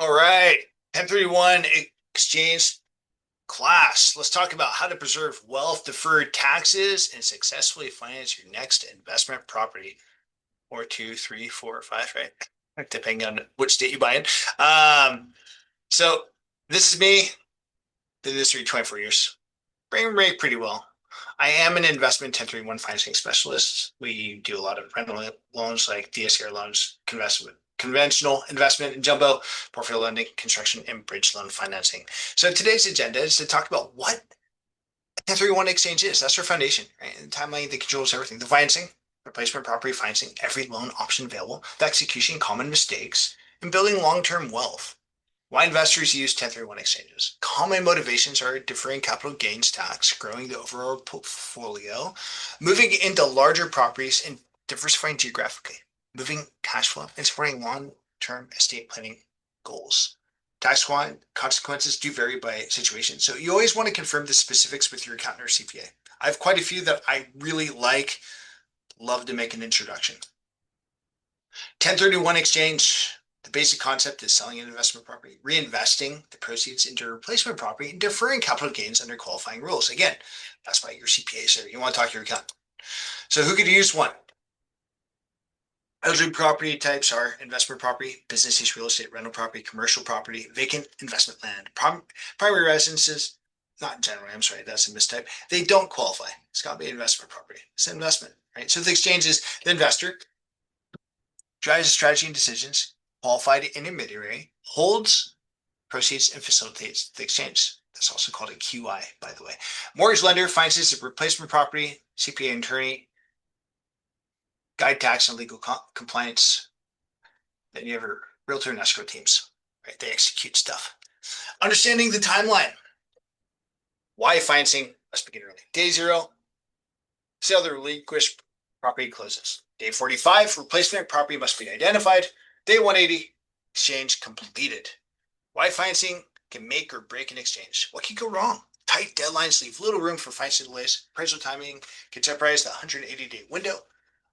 All right, 1031 exchange class. Let's talk about how to preserve wealth, deferred taxes, and successfully finance your next investment property. Or two, three, four, or five, right? Depending on which state you buy in. So this is me, did this for 24 years. Brain rate pretty well. I am an investment 1031 financing specialist. We do a lot of rental loans like DSTR loans, conventional investment and jumbo, portfolio lending, construction, and bridge loan financing. So today's agenda is to talk about what 1031 exchange is. That's our foundation, right? And the timeline that controls everything. The financing, replacement property financing, every loan option available, the execution, common mistakes, and building long-term wealth. Why investors use 1031 exchanges. Common motivations are deferring capital gains tax, growing the overall portfolio, moving into larger properties, and diversifying geographically, moving cash flow, and supporting long-term estate planning goals. Tax consequences do vary by situation, so you always want to confirm the specifics with your accountant or CPA. I have quite a few that I really like, love to make an introduction. 1031 exchange, the basic concept is selling an investment property, reinvesting the proceeds into replacement property, and deferring capital gains under qualifying rules. Again, that's why your CPA is there. You want to talk to your accountant. So who could use one? Eligible property types are investment property, business use real estate, rental property, commercial property, vacant investment land, primary residences, not general, I'm sorry, that's a mistype. They don't qualify. It's got to be investment property. It's an investment, right? So the exchange is the investor drives the strategy and decisions, qualified intermediary, holds proceeds and facilitates the exchange. That's also called a QI, by the way. Mortgage lender finances the replacement property, CPA attorney, guide tax and legal compliance. Then you have your realtor and escrow teams, right? They execute stuff. Understanding the timeline. Why financing must begin early. Day zero, sale of the relinquished property closes. Day 45, replacement property must be identified. Day 180, exchange completed. Why financing can make or break an exchange. What can go wrong? Tight deadlines leave little room for financing delays. Appraisal timing can jeopardize the 180-day window.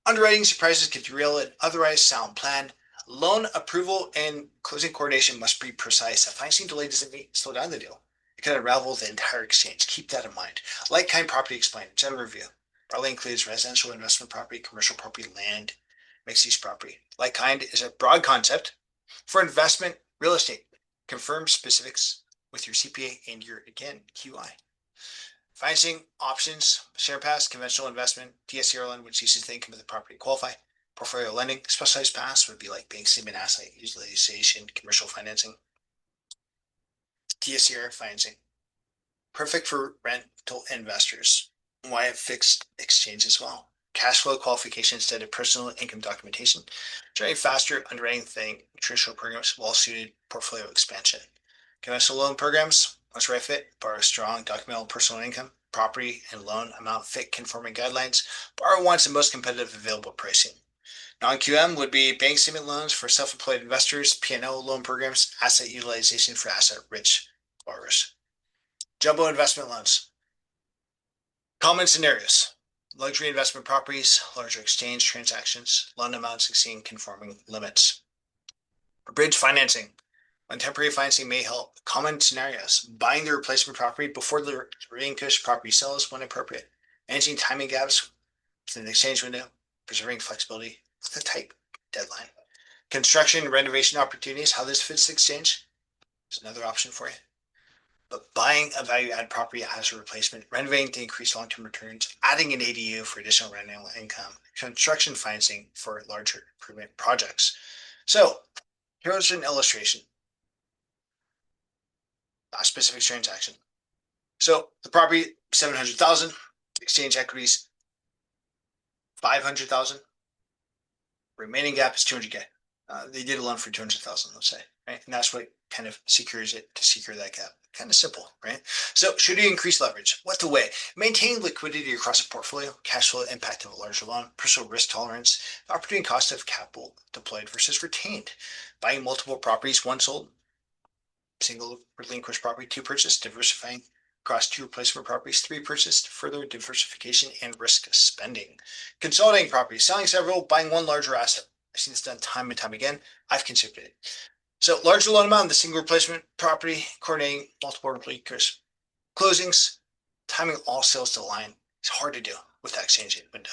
Underwriting surprises can derail an otherwise sound plan. Loan approval and closing coordination must be precise. A financing delay doesn't mean slow down the deal. It can unravel the entire exchange. Keep that in mind. Like kind property explained. General review. Broadly includes residential investment property, commercial property, land, mixed use property. Like kind is a broad concept for investment real estate. Confirm specifics with your CPA and your, again, QI. Financing options, share pass, conventional investment, DSCR loan, which uses the income of the property to qualify. Portfolio lending, specialized pass would be like bank statement asset utilization, commercial financing. DSCR financing, perfect for rental investors. Why a fixed exchange as well. Cash flow qualification instead of personal income documentation. Generate faster underwriting than traditional programs, well suited portfolio expansion. Conventional loan programs, once right fit, borrow strong, documentable personal income, property and loan amount fit conforming guidelines, borrow once the most competitive available pricing. Non-QM would be bank statement loans for self-employed investors, P&L loan programs, asset utilization for asset-rich borrowers. Jumbo investment loans. Common scenarios. Luxury investment properties, larger exchange transactions, loan amounts exceeding conforming limits. Bridge financing. When temporary financing may help. Common scenarios. Buying the replacement property before the relinquished property sells when appropriate. Managing timing gaps within the exchange window. Preserving flexibility with a tight deadline. Construction and renovation opportunities. How this fits the exchange is another option for you. But buying a value-add property as a replacement, renovating to increase long-term returns, adding an ADU for additional rental income, construction financing for larger improvement projects. So here's an illustration. A specific transaction. So the property, 700,000, exchange equities, 500,000. Remaining gap is 200K. They did a loan for 200,000, let's say, right? And that's what kind of secures it to secure that gap. Kind of simple, right? So should you increase leverage? What the way? Maintain liquidity across a portfolio, cash flow impact of a larger loan, personal risk tolerance, the opportunity cost of capital deployed versus retained. Buying multiple properties, one sold, single relinquished property, two purchased, diversifying across two replacement properties, three purchased, further diversification and risk spending. Consolidating properties, selling several, buying one larger asset. I've seen this done time and time again. I've considered it. So larger loan amount in the single replacement property, coordinating multiple replicas, closings, timing all sales to align is hard to do with that exchange window.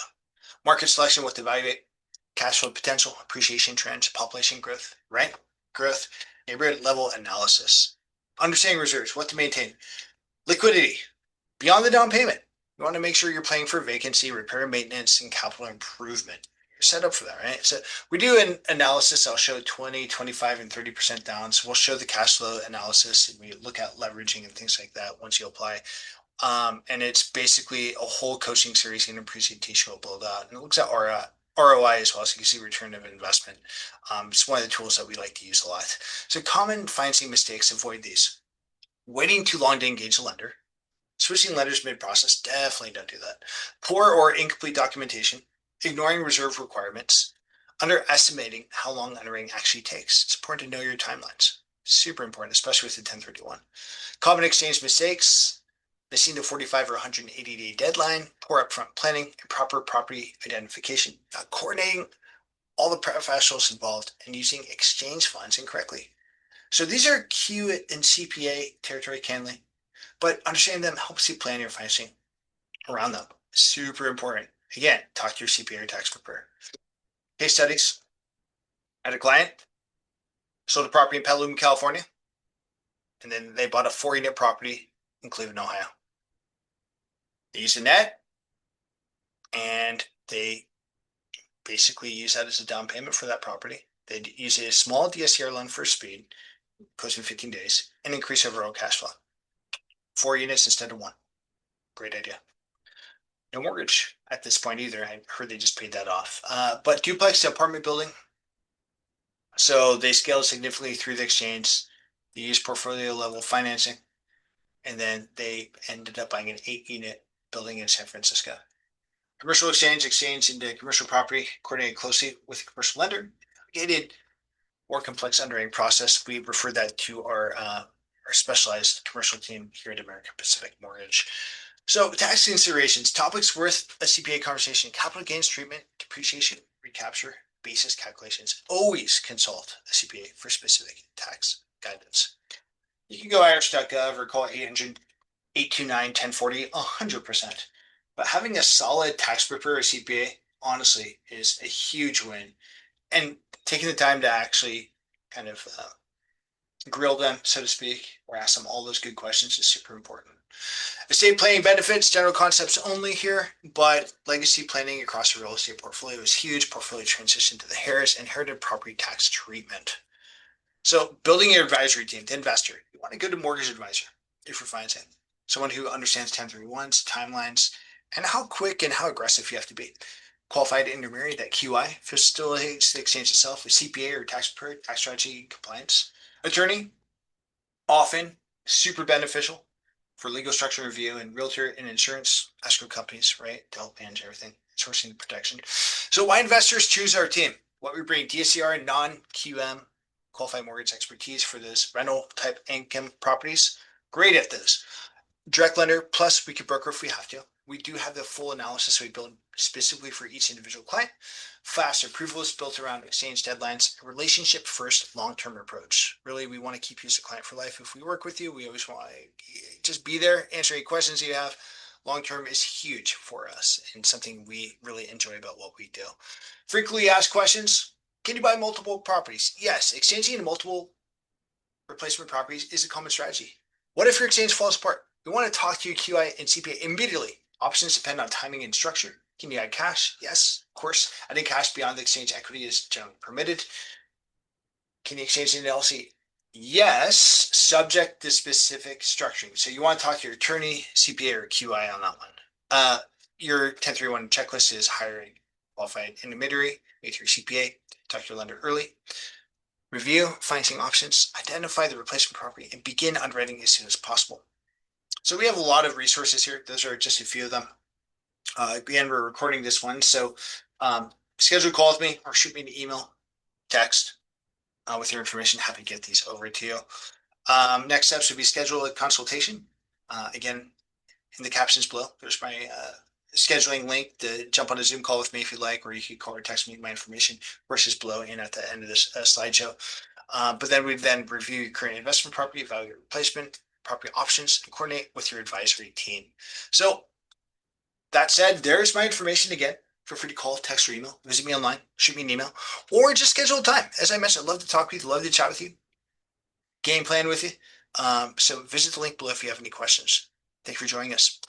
Market selection with evaluate cash flow potential, appreciation trends, population growth, rent growth, neighborhood level analysis. Understanding reserves, what to maintain. Liquidity, beyond the down payment. You want to make sure you're paying for vacancy, repair and maintenance, and capital improvement. You're set up for that, right? So we do an analysis. I'll show 20, 25, and 30% down. So we'll show the cash flow analysis and we look at leveraging and things like that once you apply. And it's basically a whole coaching series and a presentation we'll build out. And it looks at ROI as well, so you can see return of investment. It's one of the tools that we like to use a lot. So common financing mistakes, avoid these. Waiting too long to engage a lender. Switching lenders mid-process, definitely don't do that. Poor or incomplete documentation. Ignoring reserve requirements. Underestimating how long underwriting actually takes. It's important to know your timelines. Super important, especially with the 1031. Common exchange mistakes. Missing the 45 or 180-day deadline, poor upfront planning, improper property identification, not coordinating all the professionals involved, and using exchange funds incorrectly. So these are Q and CPA territory candidly, but understanding them helps you plan your financing around them. Super important. Again, talk to your CPA or tax preparer. Case studies. I had a client sold a property in Petaluma, California, and then they bought a 4-unit property in Cleveland, Ohio. They used a net, and they basically use that as a down payment for that property. They'd use a small DSCR loan for speed, close in 15 days, and increase overall cash flow. 4 units instead of 1. Great idea. No mortgage at this point either. I heard they just paid that off. But duplex to apartment building. So they scaled significantly through the exchange. They used portfolio level financing, and then they ended up buying an 8-unit building in San Francisco. Commercial exchange into commercial property, coordinated closely with a commercial lender. Gated more complex underwriting process. We refer that to our specialized commercial team here at American Pacific Mortgage. So tax considerations, topics worth a CPA conversation, capital gains treatment, depreciation, recapture, basis calculations. Always consult a CPA for specific tax guidance. You can go irish.gov or call 800-829-1040, 100%. But having a solid tax preparer or CPA, honestly, is a huge win. And taking the time to actually kind of grill them, so to speak, or ask them all those good questions is super important. Estate planning benefits, general concepts only here, but legacy planning across the real estate portfolio is huge. Portfolio transition to the Harris inherited property tax treatment. So building your advisory team, the investor, you want a good mortgage advisor if you're financing. Someone who understands 1031s, timelines, and how quick and how aggressive you have to be. Qualified intermediary, that QI, facilitates the exchange itself, a CPA or tax preparer, tax strategy compliance. Attorney, often super beneficial for legal structure review and realtor and insurance escrow companies, right? To help manage everything, sourcing protection. So why investors choose our team? What we bring, DSCR and non-QM qualified mortgage expertise for this rental type income properties. Great at this. Direct lender, plus we could broker if we have to. We do have the full analysis we build specifically for each individual client. Fast approval is built around exchange deadlines, a relationship first, long-term approach. Really, we want to keep you as a client for life. If we work with you, we always want to just be there, answer any questions you have. Long-term is huge for us and something we really enjoy about what we do. Frequently asked questions. Can you buy multiple properties? Yes, exchanging into multiple replacement properties is a common strategy. What if your exchange falls apart? We want to talk to your QI and CPA immediately. Options depend on timing and structure. Can you add cash? Yes, of course. Adding cash beyond the exchange equity is generally permitted. Can you exchange into LLC? Yes, subject to specific structuring. So you want to talk to your attorney, CPA, or QI on that one. Your 1031 checklist is hiring qualified intermediary, make your CPA, talk to your lender early. Review financing options, identify the replacement property, and begin underwriting as soon as possible. So we have a lot of resources here. Those are just a few of them. Again, we're recording this one. So schedule a call with me or shoot me an email, text with your information. Happy to get these over to you. Next steps would be schedule a consultation. Again, in the captions below, there's my scheduling link to jump on a Zoom call with me if you like, or you could call or text me my information. Versus below and at the end of this slideshow. But then we then review your current investment property, evaluate replacement, property options, and coordinate with your advisory team. So that said, there's my information again. Feel free to call, text, or email. Visit me online, shoot me an email, or just schedule a time. As I mentioned, I'd love to talk with you, love to chat with you, game plan with you. So visit the link below if you have any questions. Thank you for joining us.